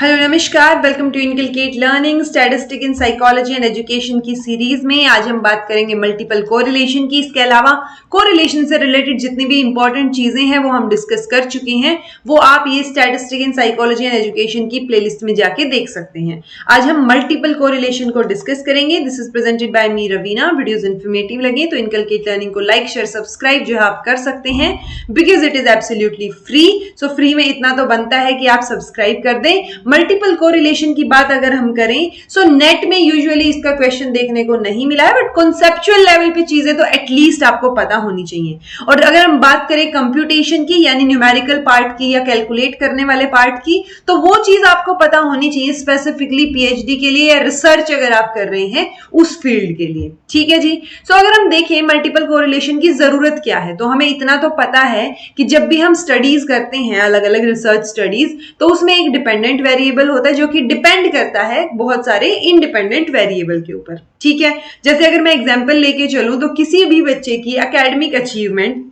Hello नमस्कार, welcome to inculcate learning statistic in psychology and education की series में आज हम बात करेंगे मल्टीपल कोरिलेशन की। इसके अलावा कोरिलेशन से रिलेटेड जितनी भी इंपॉर्टेंट चीजें हैं वो हम डिस्कस कर चुके हैं, वो आप ये statistic in psychology and education की प्लेलिस्ट में जाके देख सकते हैं। आज हम मल्टीपल कोरिलेशन को डिस्कस करेंगे। This is presented by me Raveena. Videos informative लगे तो इनकलकेट लर्निंग को लाइक शेयर सब्सक्राइब जो है आप कर सकते हैं, because it is absolutely free. So free में इतना तो बनता है कि आप सब्सक्राइब कर दें। मल्टीपल कोरिलेशन की बात अगर हम करें सो नेट में यूजुअली इसका क्वेश्चन देखने को नहीं मिला है, बट कॉन्सेप्चुअल लेवल पे चीजें तो एटलीस्ट आपको पता होनी चाहिए। और अगर हम बात करें कंप्यूटेशन की यानी न्यूमेरिकल पार्ट की या कैलकुलेट करने वाले पार्ट की, तो वो चीज आपको पता होनी चाहिए स्पेसिफिकली पीएचडी के लिए या रिसर्च अगर आप कर रहे हैं उस फील्ड के लिए। ठीक है जी। सो अगर हम देखें मल्टीपल कोरिलेशन की जरूरत क्या है, तो हमें इतना तो पता है कि जब भी हम स्टडीज करते हैं अलग अलग रिसर्च स्टडीज, तो उसमें एक डिपेंडेंट वेरिएबल होता है जो कि डिपेंड करता है बहुत सारे इंडिपेंडेंट वेरिएबल के ऊपर। ठीक है। जैसे अगर मैं एग्जांपल लेके चलूं तो किसी भी बच्चे की एकेडमिक अचीवमेंट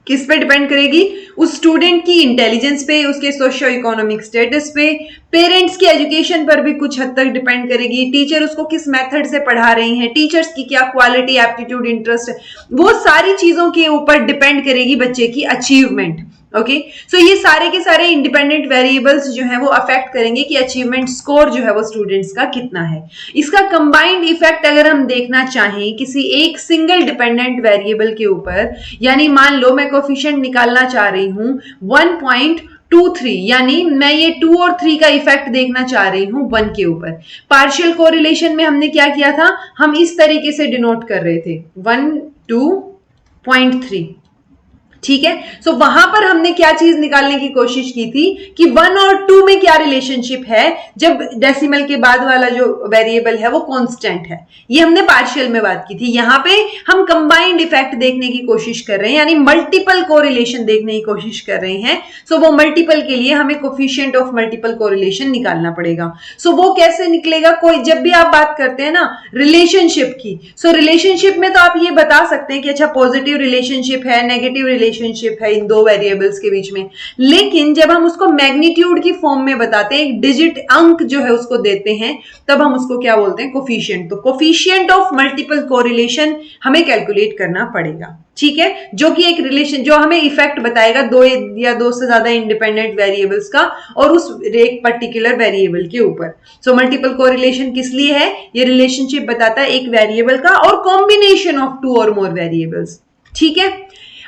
किस पे डिपेंड करेगी? उस स्टूडेंट की इंटेलिजेंस पे, उसके सोशियो इकोनॉमिक स्टेटस पे, पेरेंट्स की एजुकेशन पर भी कुछ हद तक डिपेंड करेगी, टीचर उसको किस मेथड से पढ़ा रही हैं, टीचर्स की क्या क्वालिटी, एप्टीट्यूड, इंटरेस्ट है, वो सारी चीजों के ऊपर डिपेंड करेगी बच्चे की अचीवमेंट। ओके। सो ये सारे के सारे इंडिपेंडेंट वेरिएबल्स जो है वो अफेक्ट करेंगे कि अचीवमेंट स्कोर जो है वो स्टूडेंट्स का कितना है। इसका कंबाइंड इफेक्ट अगर हम देखना चाहें किसी एक सिंगल डिपेंडेंट वेरिएबल के ऊपर, यानी मान लो मैं कोफिशिएंट निकालना चाह रही हूं 1.23, यानी मैं ये 2 और 3 का इफेक्ट देखना चाह रही हूं 1 के ऊपर। पार्शियल कोरिलेशन में हमने क्या किया था, हम इस तरीके से डिनोट कर रहे थे 1 2.3। ठीक है। सो वहां पर हमने क्या चीज निकालने की कोशिश की थी कि 1 और 2 में क्या रिलेशनशिप है जब डेसिमल के बाद वाला जो वेरिएबल है वो कांस्टेंट है। ये हमने पार्शियल में बात की थी। यहां पे हम कंबाइंड इफेक्ट देखने की कोशिश कर रहे हैं, यानी मल्टीपल कोरिलेशन देखने की कोशिश कर रहे हैं। सो वो मल्टीपल के लिए हमें कोफिशिएंट ऑफ मल्टीपल कोरिलेशन निकालना पड़ेगा। सो वो कैसे निकलेगा? कोई जब भी आप बात करते हैं ना रिलेशनशिप की, सो रिलेशनशिप में तो आप ये बता सकते हैं कि अच्छा पॉजिटिव रिलेशनशिप है, नेगेटिव रिलेशनशिप है इन दो वेरिएबल्स के बीच में, लेकिन जब हम उसको मैग्नीट्यूड की फॉर्म में बताते हैं, एक डिजिट अंक जो है उसको देते हैं, तब हम उसको क्या बोलते हैं? कोफिशिएंट। तो कोफिशिएंट ऑफ मल्टीपल कोरिलेशन हमें कैलकुलेट करना पड़ेगा। ठीक है। जो कि एक रिलेशन जो हमें इफेक्ट बताएगा 2 या 2 से ज्यादा इंडिपेंडेंट वेरिएबल्स का और उस एक पर्टिकुलर वेरिएबल के ऊपर। सो मल्टीपल कोरिलेशन किस लिए है? ये रिलेशनशिप बताता है एक वेरिएबल का और कॉम्बिनेशन ऑफ 2 और मोर वेरिएबल्स। ठीक है।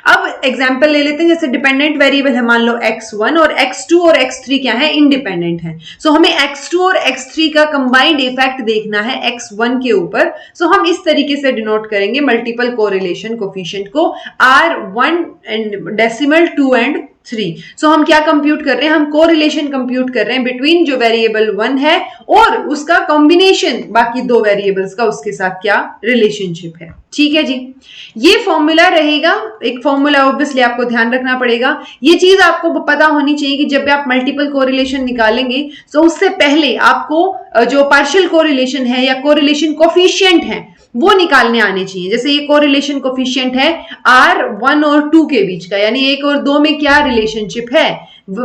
अब एग्जांपल ले लेते हैं, जैसे डिपेंडेंट वेरिएबल है मान लो x1 और x2 और x3 क्या है? इंडिपेंडेंट है। सो हमें x2 और x3 का कंबाइंड इफेक्ट देखना है x1 के ऊपर। सो हम इस तरीके से डिनोट करेंगे मल्टीपल कोरिलेशन कोफिशिएंट को R1 एंड डेसिमल 2 एंड 3। सो हम क्या कंप्यूट कर रहे हैं? हम कोरिलेशन कंप्यूट कर रहे हैं बिटवीन जो वेरिएबल 1 है और उसका कॉम्बिनेशन बाकी 2 वेरिएबल्स का, उसके साथ क्या रिलेशनशिप है। ठीक है जी। ये फॉर्मूला रहेगा, एक फॉर्मूला ऑब्वियसली आपको ध्यान रखना पड़ेगा। ये चीज आपको पता होनी चाहिए कि जब भी आप मल्टीपल कोरिलेशन निकालेंगे तो उससे पहले आपको जो पार्शियल कोरिलेशन है या कोरिलेशन कोफिशिएंट है वो निकालने आने चाहिए। जैसे ये कोरिलेशन कोफिशिएंट है R1 और 2 के बीच का, यानी 1 और 2 में क्या रिलेशनशिप है,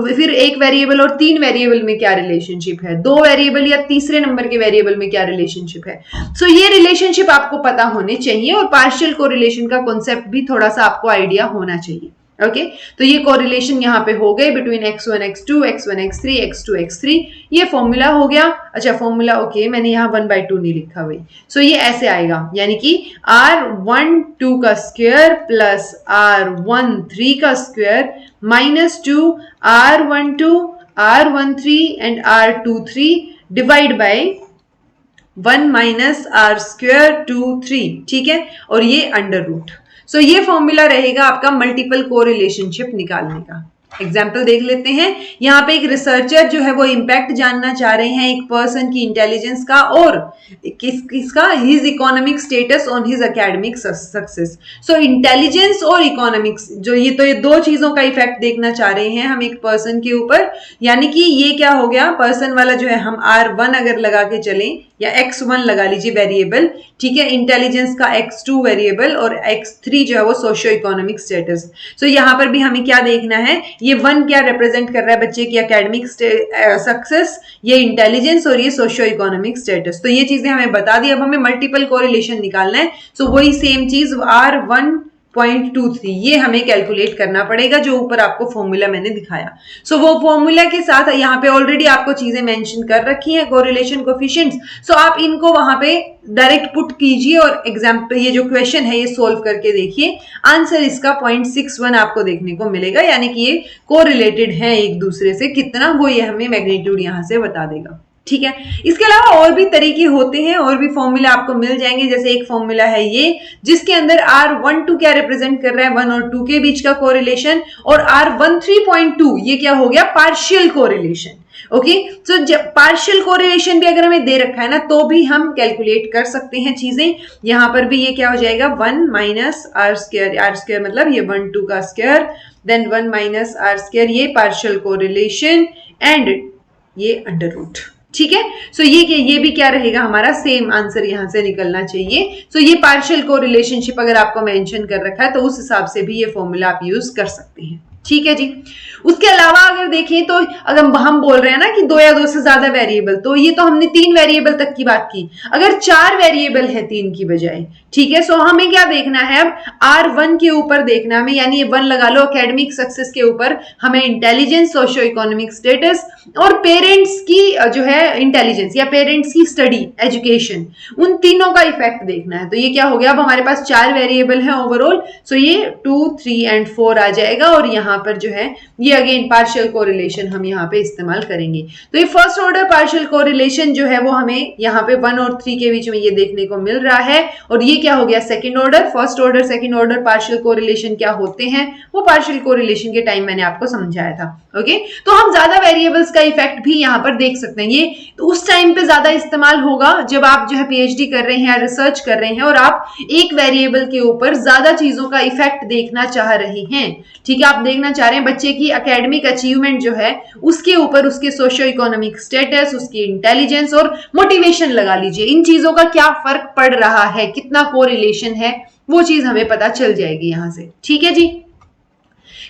फिर एक वेरिएबल और 3 वेरिएबल में क्या रिलेशनशिप है, 2 वेरिएबल या तीसरे नंबर के वेरिएबल में क्या रिलेशनशिप है। सो ये रिलेशनशिप आपको पता होने चाहिए और पार्शियल कोरिलेशन का कॉन्सेप्ट भी थोड़ा सा आपको आइडिया होना चाहिए। ओके। तो ये कोरिलेशन यहाँ पे हो गए between x1 x2 x1 x3 x2 x3, ये फॉर्मूला हो गया। अच्छा फॉर्मूला ओके, मैंने यहाँ 1/2 नहीं लिखा भाई। सो ये ऐसे आएगा, यानी कि R12 का स्क्वायर प्लस R13 का square minus 2 R12 R13 and R23 divide by 1 minus R square 2 3। ठीक है। और ये अंडर रूट। सो ये फॉर्मूला रहेगा आपका मल्टीपल कोरिलेशनशिप निकालने का। एग्जाम्पल देख लेते हैं। यहाँ पे एक रिसर्चर जो है वो इम्पैक्ट जानना चाह रहे हैं एक पर्सन की इंटेलिजेंस का और किसका his economic status on his academic success. So intelligence और इकोनॉमिक्स जो ये 2 चीजों का इफेक्ट देखना चाह रहे हैं हम एक पर्सन के ऊपर, यानी कि ये क्या हो गया, पर्सन वाला जो है हम R1 अगर लगा के चलें या x1 लगा लीजिए वेरिएबल, ठीक है, इंटेलिजेंस का x2 वेरिएबल और x3 जो है वो सोशियो इकोनॉमिक स्टेटस। सो यहाँ पर भी हमें क्या देखना है, ये 1 क्या रिप्रेजेंट कर रहा है बच्चे की एकेडमिक सक्सेस, ये इंटेलिजेंस और ये सोशियो इकोनॉमिक स्टेटस। तो ये चीजें हमें बता दी। अब हमें मल्टीपल कोरिलेशन निकालना है। सो वही सेम चीज R1.23 ये हमें कैलकुलेट करना पड़ेगा, जो ऊपर आपको फॉर्मूला मैंने दिखाया। सो वो फॉर्मूला के साथ यहाँ पे ऑलरेडी आपको चीजें मेंशन कर रखी हैं, कोरिलेशन कोफिशिएंट्स। सो आप इनको वहां पे डायरेक्ट पुट कीजिए और एग्जाम्पल ये जो क्वेश्चन है ये सोल्व करके देखिए। आंसर इसका 0.61 आपको देखने को मिलेगा, यानी कि ये कोरिलेटेड है एक दूसरे से कितना, वो ये हमें मैग्नीट्यूड यहाँ से बता देगा, ठीक है। इसके अलावा और भी तरीके होते हैं, और भी फॉर्मूला आपको मिल जाएंगे। जैसे एक फॉर्मूला है ये, जिसके अंदर R12 क्या रिप्रेजेंट कर रहा है, 1 और 2 के बीच का कोरिलेशन, और R13.2 ये क्या हो गया, पार्शियल कोरिलेशन। ओके, तो पार्शियल कोरिलेशन भी अगर हमें दे रखा है ना, तो भी हम कैलकुलेट कर सकते हैं चीजें। यहां पर भी ये क्या हो जाएगा, 1 माइनस आर स्क्वायर मतलब ये 1 2 का square, then 1 minus r square, ये पार्शियल कोरिलेशन, एंड ये अंडर रूट, ठीक है। सो ये भी क्या रहेगा, हमारा सेम आंसर यहां से निकलना चाहिए। सो ये पार्शियल कोरिलेशनशिप अगर आपको मेंशन कर रखा है तो उस हिसाब से भी ये फॉर्मूला आप यूज कर सकते हैं, ठीक है जी। उसके अलावा अगर देखें तो अगर हम बोल रहे हैं ना कि 2 या 2 से ज्यादा वेरिएबल, तो ये तो हमने 3 वेरिएबल तक की बात की। अगर 4 वेरिएबल है 3 की बजाय, ठीक है, सो हमें क्या देखना है, अब R1 के ऊपर देखना हमें, यानी ये 1 लगा लो एकेडमिक सक्सेस के ऊपर, हमें इंटेलिजेंस, सोशियो इकोनॉमिक स्टेटस और पेरेंट्स की जो है इंटेलिजेंस या पेरेंट्स की स्टडी एजुकेशन, उन तीनों का इफेक्ट देखना है। तो ये क्या हो गया, अब हमारे पास 4 वेरिएबल है ओवरऑल। सो ये 2 3 एंड 4 आ जाएगा, और यहाँ पर जो है ये अगेन पार्शियल कोरिलेशन हम यहाँ पे इस्तेमाल करेंगे। तो ये फर्स्ट ऑर्डर पार्शियल कोरिलेशन जो है वो हमें यहाँ पे 1 और 3 के बीच में ये देखने को मिल रहा है। और ये क्या हो गया, second order. First order second order partial correlation क्या होते हैं, वो पार्शियल कोरिलेशन के टाइम मैंने आपको समझाया था। ओके, तो हम ज्यादा वेरिएबल्स का इफेक्ट भी यहाँ पर देख सकते हैं। ये तो उस टाइम पे ज्यादा इस्तेमाल होगा जब आप जो है पीएचडी कर रहे हैं या रिसर्च कर रहे हैं और आप एक वेरिएबल के ऊपर ज्यादा चीजों का इफेक्ट देखना चाह रहे हैं, ठीक है। आप देखना चाह रहे हैं बच्चे की एकेडमिक अचीवमेंट जो है उसके ऊपर उसके सोशियो इकोनॉमिक स्टेटस, उसकी इंटेलिजेंस और मोटिवेशन लगा लीजिए, इन चीजों का क्या फर्क पड़ रहा है, कितना कोरिलेशन है, वो चीज हमें पता चल जाएगी यहां से, ठीक है जी।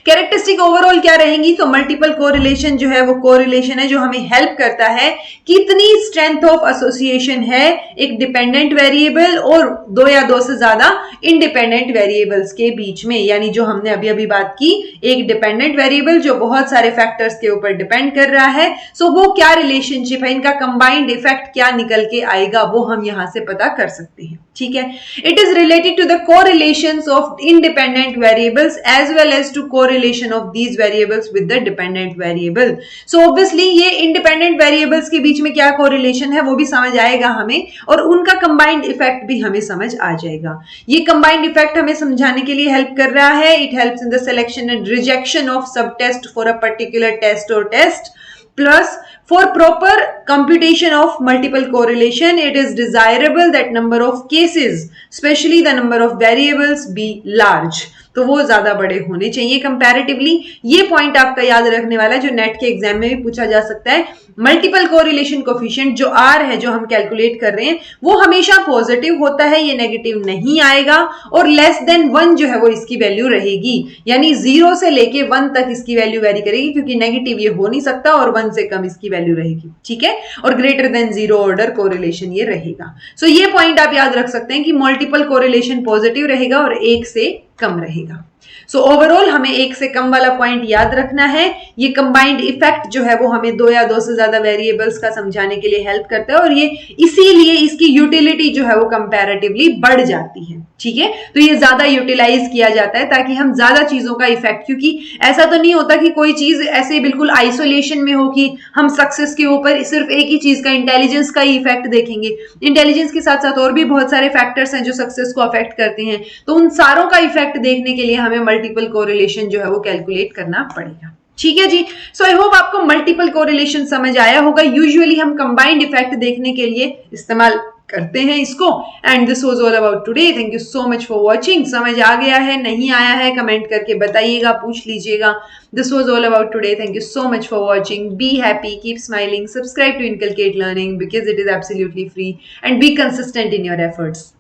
कैरेक्टरिस्टिक ओवरऑल क्या रहेंगी, तो मल्टीपल कोरिलेशन जो है वो कोरिलेशन है जो हमें हेल्प करता है कितनी स्ट्रेंथ ऑफ एसोसिएशन है एक डिपेंडेंट वेरिएबल और 2 या 2 से ज्यादा इंडिपेंडेंट वेरिएबल्स के बीच में। यानी जो हमने अभी अभी बात की, एक डिपेंडेंट वेरिएबल जो बहुत सारे फैक्टर्स के ऊपर डिपेंड कर रहा है, सो वो क्या रिलेशनशिप है, इनका कंबाइंड इफेक्ट क्या निकल के आएगा, वो हम यहां से पता कर सकते हैं, ठीक है। It is related to the correlations of independent variables as well as to correlation of these variables with the dependent variable. So obviously ये इंडिपेंडेंट वेरिएबल्स के बीच में क्या कोरिलेशन है वो भी समझ आएगा हमें, और उनका कंबाइंड इफेक्ट भी हमें समझ आ जाएगा। ये कंबाइंड इफेक्ट हमें समझाने के लिए हेल्प कर रहा है। It helps in the selection and rejection of sub test for a particular test और test. Plus, for proper computation of multiple correlation, it is desirable that number of cases, especially the number of variables, be large. तो वो ज्यादा बड़े होने चाहिए comparatively. ये point आपका याद रखने वाला है जो नेट के एग्जाम में भी पूछा जा सकता है। मल्टीपल कोरिलेशन कोफिशिएंट जो आर है जो हम कैलकुलेट कर रहे हैं वो हमेशा पॉजिटिव होता है, ये नेगेटिव नहीं आएगा, और लेस देन 1 जो है वो इसकी वैल्यू रहेगी, यानी 0 से लेके 1 तक इसकी वैल्यू वेरी करेगी, क्योंकि नेगेटिव ये हो नहीं सकता, और 1 से कम इसकी वैल्यू रहेगी, ठीक है। और ग्रेटर देन 0 ऑर्डर कोरिलेशन ये रहेगा। सो ये पॉइंट आप याद रख सकते हैं कि मल्टीपल कोरिलेशन पॉजिटिव रहेगा और 1 से कम रहेगा। सो ओवरऑल हमें 1 से कम वाला पॉइंट याद रखना है। ये कंबाइंड इफेक्ट जो है वो हमें 2 या 2 से ज्यादा वेरिएबल्स का समझाने के लिए हेल्प करता है, और ये इसीलिए इसकी यूटिलिटी जो है वो कंपैरेटिवली बढ़ जाती है, ठीक है। तो ये ज्यादा यूटिलाइज किया जाता है ताकि हम ज्यादा चीजों का इफेक्ट, क्योंकि ऐसा तो नहीं होता कि कोई चीज ऐसे बिल्कुल आइसोलेशन में हो कि हम सक्सेस के ऊपर सिर्फ एक ही चीज का, इंटेलिजेंस का ही इफेक्ट देखेंगे। इंटेलिजेंस के साथ साथ और भी बहुत सारे फैक्टर्स हैं जो सक्सेस को अफेक्ट करते हैं, तो उन सारों का इफेक्ट देखने के लिए हमें मल्टीपल कोरिलेशन जो है वो कैलकुलेट करना पड़ेगा, ठीक है जी। सो आई होप आपको मल्टीपल कोरिलेशन समझ आया होगा। यूजुअली हम कंबाइंड इफेक्ट देखने के लिए इस्तेमाल करते हैं इसको। And this was all about today. Thank you so much for watching. समझ आ गया है, नहीं आया है, कमेंट करके बताइएगा, पूछ लीजिएगा। This was all about today. Thank you so much for watching. Be happy, keep smiling, subscribe to inculcate learning because it is absolutely free, and be consistent in your efforts.